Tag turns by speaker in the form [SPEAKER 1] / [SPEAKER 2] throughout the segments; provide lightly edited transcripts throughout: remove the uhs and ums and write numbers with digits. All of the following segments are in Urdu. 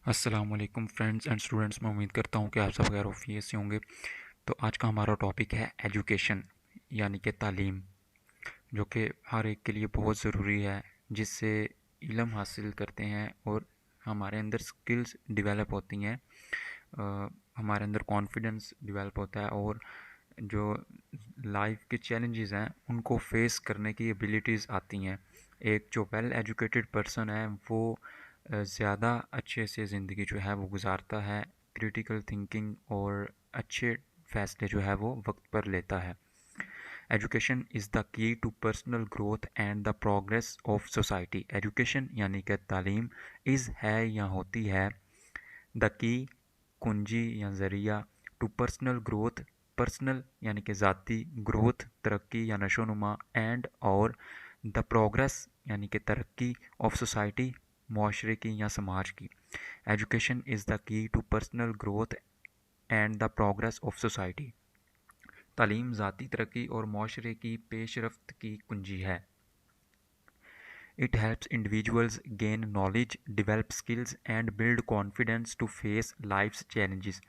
[SPEAKER 1] السلام علیکم فرینڈز اینڈ اسٹوڈنٹس، میں امید کرتا ہوں کہ آپ سب خیر وفیت سے ہوں گے۔ تو آج کا ہمارا ٹاپک ہے ایجوکیشن، یعنی کہ تعلیم، جو کہ ہر ایک کے لیے بہت ضروری ہے، جس سے علم حاصل کرتے ہیں اور ہمارے اندر سکلز ڈیولپ ہوتی ہیں، ہمارے اندر کانفیڈنس ڈیولپ ہوتا ہے، اور جو لائف کے چیلنجز ہیں ان کو فیس کرنے کی ایبیلیٹیز آتی ہیں۔ ایک جو ویل ایجوکیٹڈ پرسن ہے وہ زیادہ اچھے سے زندگی جو ہے وہ گزارتا ہے، کریٹیکل تھنکنگ اور اچھے فیصلے جو ہے وہ وقت پر لیتا ہے۔ Education is the key to personal growth and the progress of society. Education یعنی کہ تعلیم از ہے یا ہوتی ہے دا کی، کنجی یا ذریعہ، ٹو پرسنل گروتھ، پرسنل یعنی کہ ذاتی، گروتھ ترقی یا نشو و نما، اینڈ اور دا پروگریس یعنی کہ ترقی، آف سوسائٹی معاشرے کی یا سماج کی۔ Education is the key to personal growth and the progress of society. تعلیم ذاتی ترقی اور معاشرے کی پیش رفت کی کنجی ہے۔ It helps individuals gain knowledge, develop skills and build confidence to face life's challenges.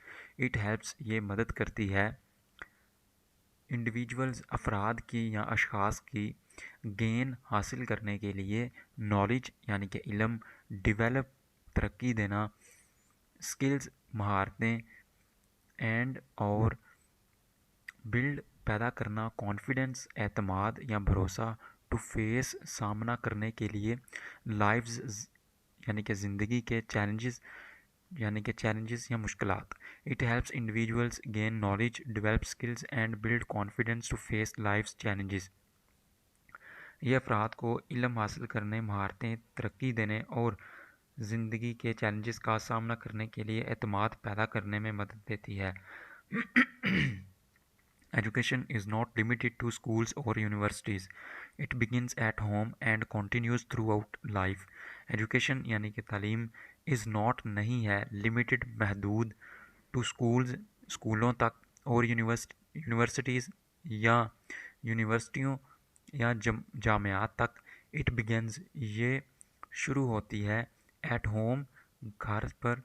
[SPEAKER 1] It helps یہ مدد کرتی ہے انڈیویجولز افراد کی یا اشخاص کی گین حاصل کرنے کے لیے، نالج یعنی کہ علم، ڈیولپ ترقی دینا، سکلز مہارتیں، اینڈ اور بلڈ پیدا کرنا، کانفیڈنس اعتماد یا بھروسہ، ٹو فیس سامنا کرنے کے لیے، لائفز یعنی کہ زندگی کے چیلنجز یعنی کہ چیلنجز یا مشکلات۔ It helps individuals gain knowledge, develop skills and build confidence to face life's challenges. یہ افراد کو علم حاصل کرنے، مہارتیں ترقی دینے اور زندگی کے چیلنجز کا سامنا کرنے کے لیے اعتماد پیدا کرنے میں مدد دیتی ہے۔ Education is not limited to schools or universities. It begins at home and continues throughout life. Education یعنی کہ تعلیم is not نہیں ہے limited محدود to schools اسکولوں تک اور یونیورسٹیز یا یونیورسٹیوں یا جامعات تک۔ It begins یہ شروع ہوتی ہے at home گھر پر،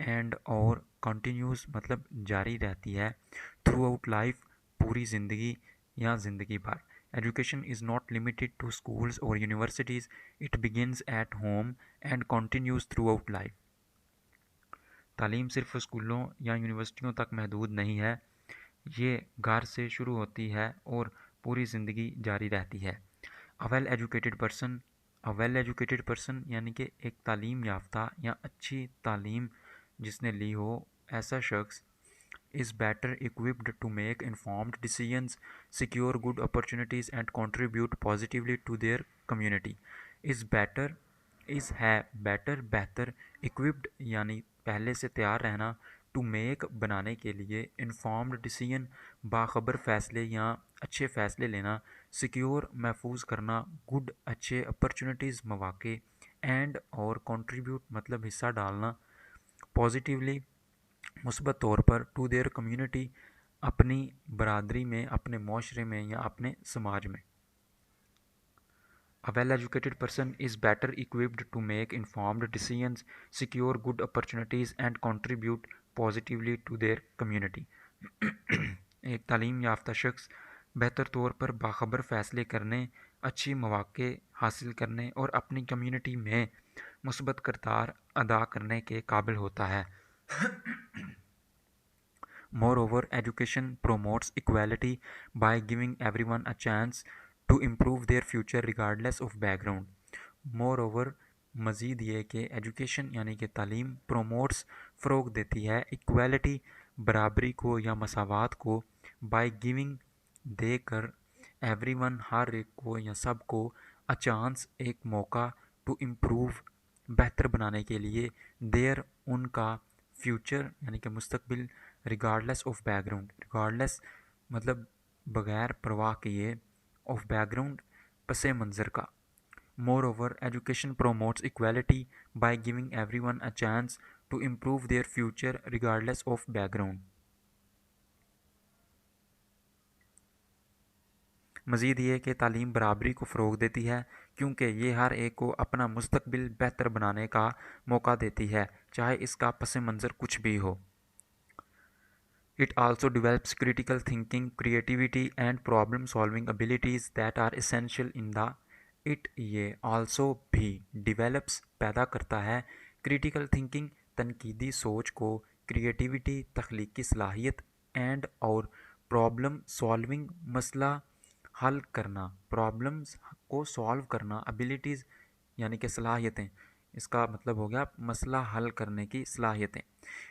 [SPEAKER 1] and اور continues مطلب جاری رہتی ہے throughout life پوری زندگی یا زندگی بھر۔ Education is not limited to schools اور universities, it begins at home and continues throughout life. تعلیم صرف اسکولوں یا یونیورسٹیوں تک محدود نہیں ہے، یہ گھر سے شروع ہوتی ہے اور پوری زندگی جاری رہتی ہے۔ ویل ایجوکیٹڈ پرسن یعنی کہ ایک تعلیم یافتہ یا اچھی تعلیم جس نے لی ہو ایسا شخص is better equipped to make informed decisions, secure good opportunities and contribute positively to their community. is better is ہے better بہتر، equipped یعنی پہلے سے تیار رہنا، to make بنانے کے لیے، informed decision باخبر فیصلے یا اچھے فیصلے لینا، secure محفوظ کرنا، good اچھے opportunities مواقع، and اور contribute مطلب حصہ ڈالنا، positively مثبت طور پر، ٹو دیئر کمیونٹی اپنی برادری میں، اپنے معاشرے میں یا اپنے سماج میں۔ A well educated person is better equipped to make informed decisions, secure good opportunities and contribute positively to their community. ایک تعلیم یافتہ شخص بہتر طور پر باخبر فیصلے کرنے، اچھی مواقع حاصل کرنے اور اپنی کمیونٹی میں مثبت کردار ادا کرنے کے قابل ہوتا ہے۔ Moreover, education promotes equality by giving everyone a chance to improve their future regardless of background. Moreover, مزید یہ کہ ایجوکیشن یعنی کہ تعلیم پروموٹس فروغ دیتی ہے ایکویلٹی برابری کو یا مساوات کو، بائی گیونگ دے کر، ایوری ون ہر ایک کو یا سب کو، اے چانس ایک موقع، ٹو امپروو بہتر بنانے کے لیے، دیر ان کا، فیوچر یعنی کہ مستقبل، regardless of back ground, regardless مطلب بغیر پرواہ کیے، آف بیک گراؤنڈ پس منظر کا۔ Moreover education promotes equality by giving everyone a chance to improve their future regardless of background. مزید یہ کہ تعلیم برابری کو فروغ دیتی ہے کیونکہ یہ ہر ایک کو اپنا مستقبل بہتر بنانے کا موقع دیتی ہے، چاہے اس کا پس منظر کچھ بھی ہو۔ It also develops critical thinking, creativity and problem solving abilities that are essential in the it یہ also بھی develops پیدا کرتا ہے critical thinking تنقیدی سوچ کو، creativity تخلیقی صلاحیت and اور problem solving مسئلہ حل کرنا، problems کو solve کرنا، abilities یعنی کہ صلاحیتیں، اس کا مطلب ہو گیا مسئلہ حل کرنے کی صلاحیتیں،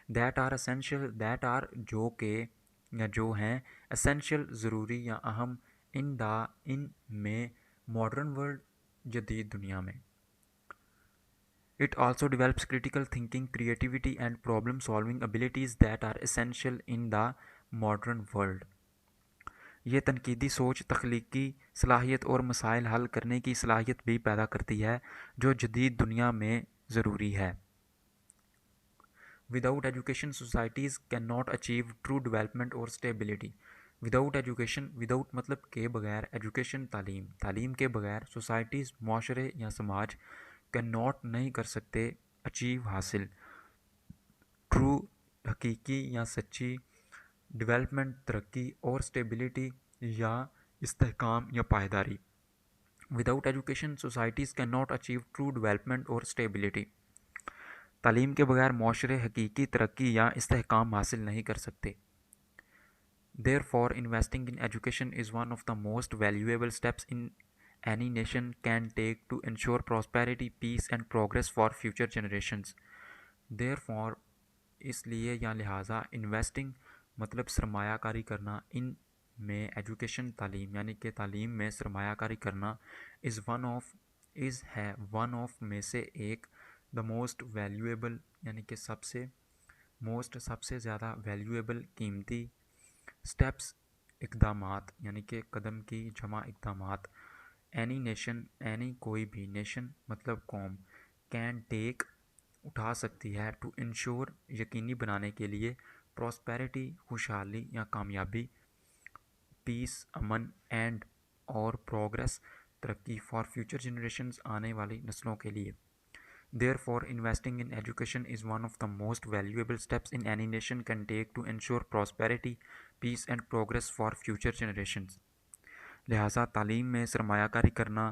[SPEAKER 1] that are essential that are جو کہ یا جو ہیں اسینشیل ضروری یا اہم ان میں ماڈرن ورلڈ جدید دنیا میں۔ It also develops critical thinking, creativity and problem solving abilities that are essential in the modern world. یہ تنقیدی سوچ تخلیقی صلاحیت اور مسائل حل کرنے کی صلاحیت بھی پیدا کرتی ہے جو جدید دنیا میں ضروری ہے۔ Without education, societies cannot achieve true development or stability. Without education, without مطلب کے بغیر، education تعلیم کے بغیر societies معاشرے یا سماج cannot نہیں کر سکتے achieve حاصل true حقیقی یا سچی ڈیولپمنٹ ترقی اور اسٹیبلٹی یا استحکام یا پائیداری۔ Without education societies can not achieve true development اور اسٹیبلٹی۔ تعلیم کے بغیر معاشرے حقیقی ترقی یا استحکام حاصل نہیں کر سکتے۔ Therefore investing in education is one of the most valuable steps in any nation can take to ensure prosperity peace and progress for future generations. Therefore اس لیے یا لہٰذا انویسٹنگ مطلب سرمایہ کاری کرنا، ان میں ایجوکیشن تعلیم یعنی کہ تعلیم میں سرمایہ کاری کرنا ہے ون آف میں سے ایک دا موسٹ ویلیویبل یعنی کہ سب سے زیادہ ویلیویبل قیمتی اسٹیپس اقدامات یعنی کہ قدم کی جمع اقدامات اینی نیشن اینی کوئی بھی نیشن مطلب قوم کین ٹیک اٹھا سکتی ہے ٹو انشور یقینی بنانے کے لیے پراسپیرٹی خوشحالی یا کامیابی پیس امن اینڈ اور پروگریس ترقی فار فیوچر جنریشنز آنے والی نسلوں کے لیے۔ Therefore investing in education is one of the most valuable steps in any nation can take to ensure prosperity peace and progress for future generations. لہٰذا تعلیم میں سرمایہ کاری کرنا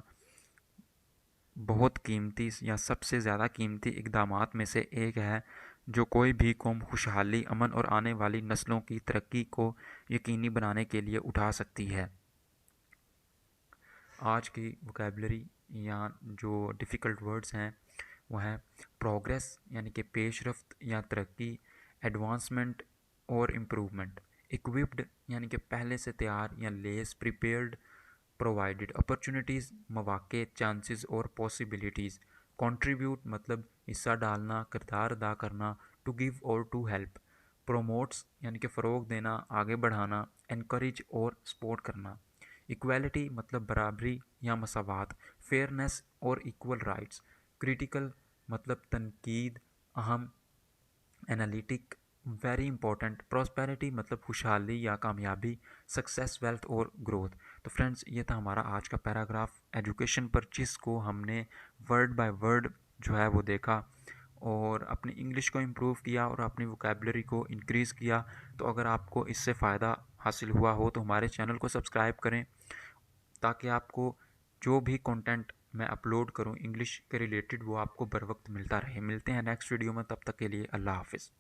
[SPEAKER 1] بہت قیمتی یا سب سے زیادہ قیمتی اقدامات میں سے ایک ہے جو کوئی بھی قوم خوشحالی امن اور آنے والی نسلوں کی ترقی کو یقینی بنانے کے لیے اٹھا سکتی ہے۔ آج کی ووکیبلری یا جو ڈیفیکلٹ ورڈز ہیں وہ ہیں پروگریس یعنی کہ پیش رفت یا ترقی، ایڈوانسمنٹ اور امپروومنٹ، اکوپڈ یعنی کہ پہلے سے تیار یا لیس، پریپیئرڈ، پرووائڈڈ، اپرچونٹیز مواقع، چانسز اور پاسبلٹیز، کنٹریبیوٹ مطلب حصہ ڈالنا، کردار ادا کرنا، ٹو گیو اور ٹو ہیلپ، پروموٹس یعنی کہ فروغ دینا، آگے بڑھانا، انکریج اور سپورٹ کرنا، ایکویلٹی مطلب برابری یا مساوات، فیئرنیس اور ایکول رائٹس، کریٹیکل مطلب تنقید، اہم، انالیٹک ویری امپورٹنٹ، پراسپیرٹی مطلب خوشحالی یا کامیابی، سکسیس، ویلتھ اور گروتھ۔ تو فرینڈز یہ تھا ہمارا آج کا پیراگراف ایجوکیشن پر، جس کو ہم نے ورڈ بائی ورڈ جو ہے وہ دیکھا اور اپنی انگلش کو امپروو کیا اور اپنی ووکیبلری کو انکریز کیا۔ تو اگر آپ کو اس سے فائدہ حاصل ہوا ہو تو ہمارے چینل کو سبسکرائب کریں تاکہ آپ کو جو بھی کنٹینٹ میں اپلوڈ کروں انگلش کے ریلیٹڈ وہ آپ کو بر وقت ملتا رہے۔ ملتے ہیں نیکسٹ ویڈیو میں، تب تک کے لیے اللہ حافظ۔